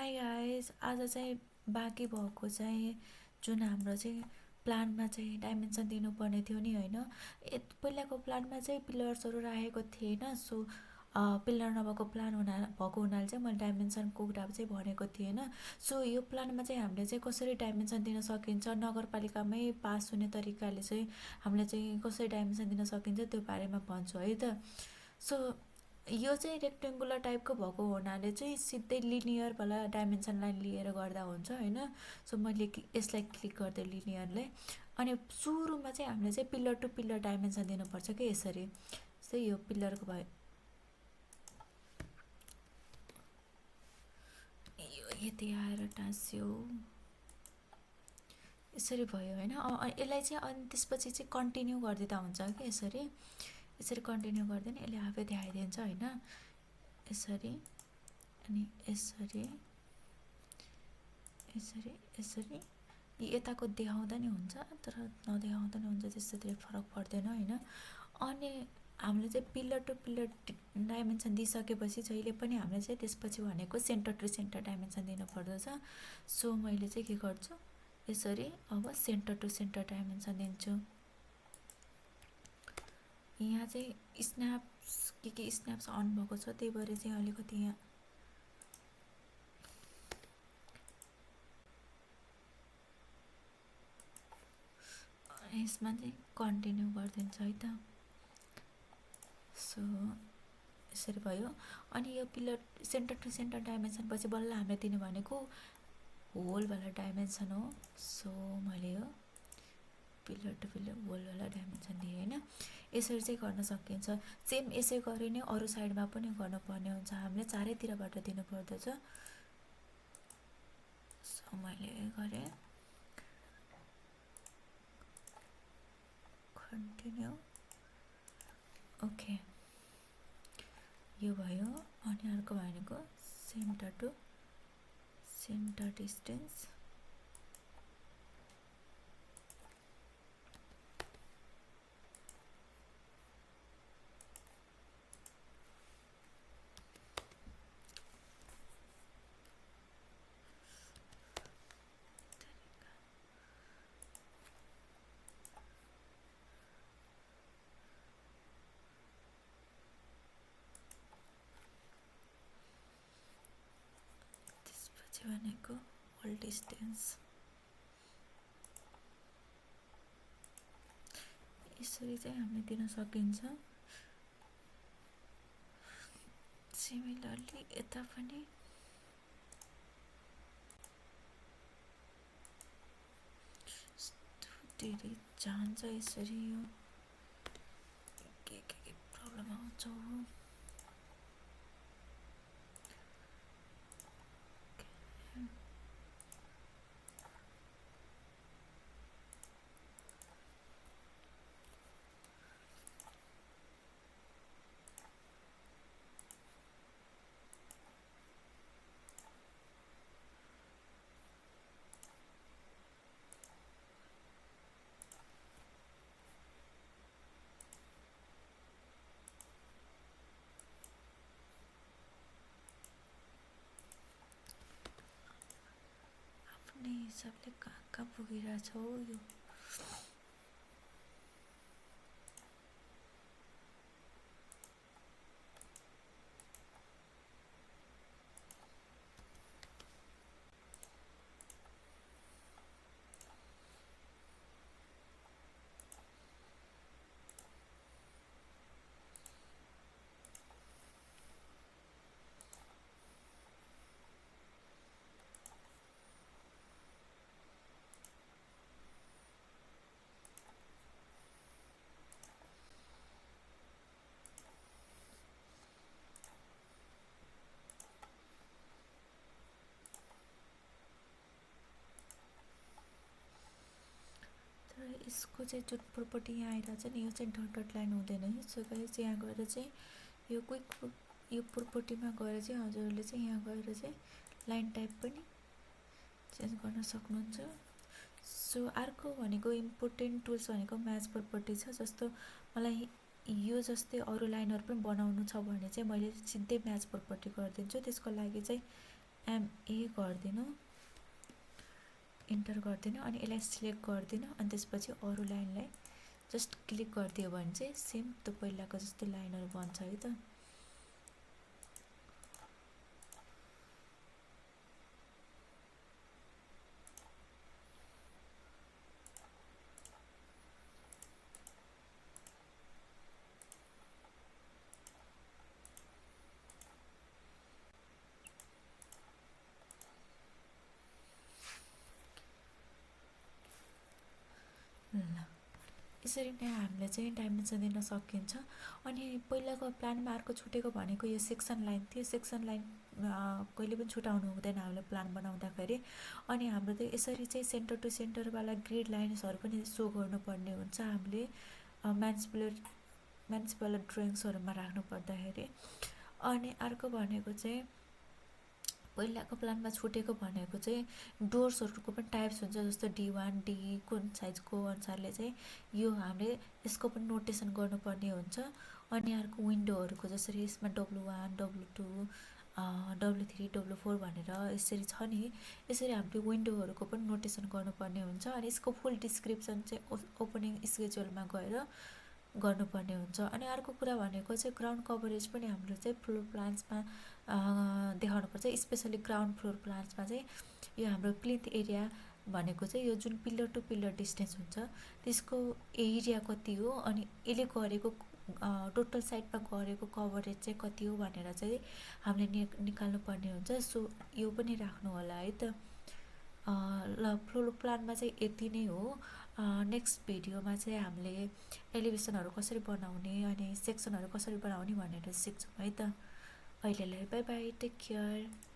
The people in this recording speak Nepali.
हाई गाइस, आज चाहिँ बाँकी भएको चाहिँ जुन हाम्रो चाहिँ प्लानमा चाहिँ डाइमेन्सन दिनुपर्ने थियो नि होइन। पहिलाको प्लानमा चाहिँ पिलर्सहरू राखेको थिएन। सो पिलर नभएको प्लान भएको हुनाले चाहिँ मैले डाइमेन्सनको कुरा चाहिँ भनेको थिएन। सो यो प्लानमा चाहिँ हामीले चाहिँ कसरी डाइमेन्सन दिन सकिन्छ, नगरपालिकामै पास हुने तरिकाले चाहिँ हामीले चाहिँ कसरी डाइमेन्सन दिन सकिन्छ त्यो बारेमा भन्छु है त। सो यो चाहिँ रेक्टेङ्गुलर टाइपको भएको हुनाले चाहिँ सिधै लिनियरवाला डाइमेन्सन लाइन लिएर गर्दा हुन्छ होइन। सो मैले यसलाई क्लिक गर्दै लिनियरलाई, अनि सुरुमा चाहिँ हामीले चाहिँ पिलर टु पिलर डाइमेन्सन दिनुपर्छ कि यसरी। जस्तै यो पिलरको भयो, यो यति आएर टाँस्यो यसरी भयो होइन। यसलाई चाहिँ अनि त्यसपछि चाहिँ कन्टिन्यू गरिदिँदा हुन्छ कि यसरी। यसरी कन्टिन्यू गर्दैन यसले आफै देखाइदिन्छ होइन। यसरी अनि यसरी यसरी यसरी यताको देखाउँदा नि हुन्छ तर नदेखाउँदा नि हुन्छ, त्यस्तो धेरै फरक पर्दैन होइन। अनि हामीले चाहिँ पिलर टु पिलर डाइमेन्सन दिइसकेपछि जहिले पनि हामीले चाहिँ त्यसपछि भनेको सेन्टर टु सेन्टर डाइमेन्सन दिनुपर्दछ। सो मैले चाहिँ के गर्छु, यसरी अब सेन्टर टु सेन्टर डाइमेन्सन दिन्छु। यहाँ चाहिँ स्न्याप्स के स्न्याप्स अन भएको छ, त्यही भएर चाहिँ अलिकति यहाँ यसमा चाहिँ कन्टिन्यू गरिदिन्छ है त। सो यसरी भयो। अनि यो pillar centre to centre dimension पछि बल्ल हामीले दिने भनेको होलवाला डाइमेन्सन हो। सो मैले यो पिलर टु पिलर होलवाला डाइमेन्सन दिएँ होइन। यसरी चाहिँ गर्न सकिन्छ। सेम यसै गरी नै अरू साइडमा पनि गर्नुपर्ने हुन्छ, हामीले चारैतिरबाट दिनुपर्दछ। सो मैले गरेँ कन्टिन्यू, ओके यो भयो। अनि अर्को भनेको सेन्टर टु सेन्टर डिस्टेन्स, त्यसपछि भनेको होल डिस्टेन्स। यसरी चाहिँ हामीले दिन सकिन्छ। सिमिलरली यता पनि धेरै जान्छ यसरी। यो के प्रब्लम आउँछ हो। आफ्नै हिसाबले कहाँ कहाँ पुगिरहेछ हो यो। यसको चाहिँ जुन प्रोपर्टी यहाँ आइरहेको छ नि, यो चाहिँ डट डट लाइन हुँदैन है। सो गाइस यहाँ गएर चाहिँ यो क्विक यो प्रोपर्टीमा गएर चाहिँ हजुरहरूले चाहिँ यहाँ गएर चाहिँ लाइन टाइप पनि चेन्ज गर्न सक्नुहुन्छ। सो अर्को भनेको इम्पोर्टेन्ट टुल्स भनेको म्याच प्रोपर्टी छ। जस्तो मलाई यो जस्तै अरू लाइनहरू पनि बनाउनु छ भने चाहिँ मैले सिधै म्याच प्रोपर्टी गरिदिन्छु। त्यसको लागि चाहिँ एमए गरिदिनु, इन्टर गरिदिनु अनि यसलाई सिलेक्ट गरिदिनु अनि त्यसपछि अरू लाइनलाई जस्ट क्लिक गरिदियो भने चाहिँ सेम त्यो पहिलाको जस्तो लाइनहरू बन्छ है त। ल यसरी नै हामीले चाहिँ डाइमेन्सन दिन सकिन्छ। अनि पहिलाको प्लानमा अर्को छुटेको भनेको यो सेक्सन लाइन थियो। सेक्सन लाइन कहिले पनि छुटाउनु हुँदैन हामीले प्लान बनाउँदाखेरि। अनि हाम्रो त यसरी चाहिँ सेन्टर टु सेन्टरवाला ग्रिड लाइन्सहरू पनि सो गर्नुपर्ने हुन्छ हामीले म्यान्सिपल ड्रइङ्सहरूमा राख्नु पर्दाखेरि। अनि अर्को भनेको चाहिँ पहिलाको प्लानमा छुटेको भनेको चाहिँ डोर्सहरूको पनि टाइप्स हुन्छ, जस्तो D1 D कुन साइजको अनुसारले चाहिँ यो हामीले यसको पनि नोटेसन गर्नुपर्ने हुन्छ। अनि अर्को विन्डोहरूको जसरी यसमा W1 W2 W3 W4 भनेर यसरी छ नि, यसरी हामीले विन्डोहरूको पनि नोटेसन गर्नुपर्ने हुन्छ। अनि यसको फुल डिस्क्रिप्सन चाहिँ ओपनिङ स्केड्युलमा गएर गर्नुपर्ने हुन्छ। अनि अर्को कुरा भनेको चाहिँ ग्राउन्ड कभरेज पनि हाम्रो चाहिँ फ्लोर प्लान्समा देखाउनुपर्छ। स्पेसली ग्राउन्ड फ्लोर प्लान्समा चाहिँ यो हाम्रो प्लिन्थ एरिया भनेको चाहिँ यो जुन पिलर टु पिलर डिस्टेन्स हुन्छ त्यसको एरिया कति हो अनि यसले गरेको टोटल साइडमा गरेको कभरेज चाहिँ कति हो भनेर चाहिँ हामीले निकाल्नु पर्ने हुन्छ। सो यो पनि राख्नु होला है त। ल फ्लोर प्लानमा चाहिँ यति नै हो। नेक्स्ट भिडियोमा चाहिँ हामीले एलिभेसनहरू कसरी बनाउने अनि सेक्सनहरू कसरी बनाउने भनेर सिक्छौँ है त। अहिलेलाई बाई बाई, टेक केयर।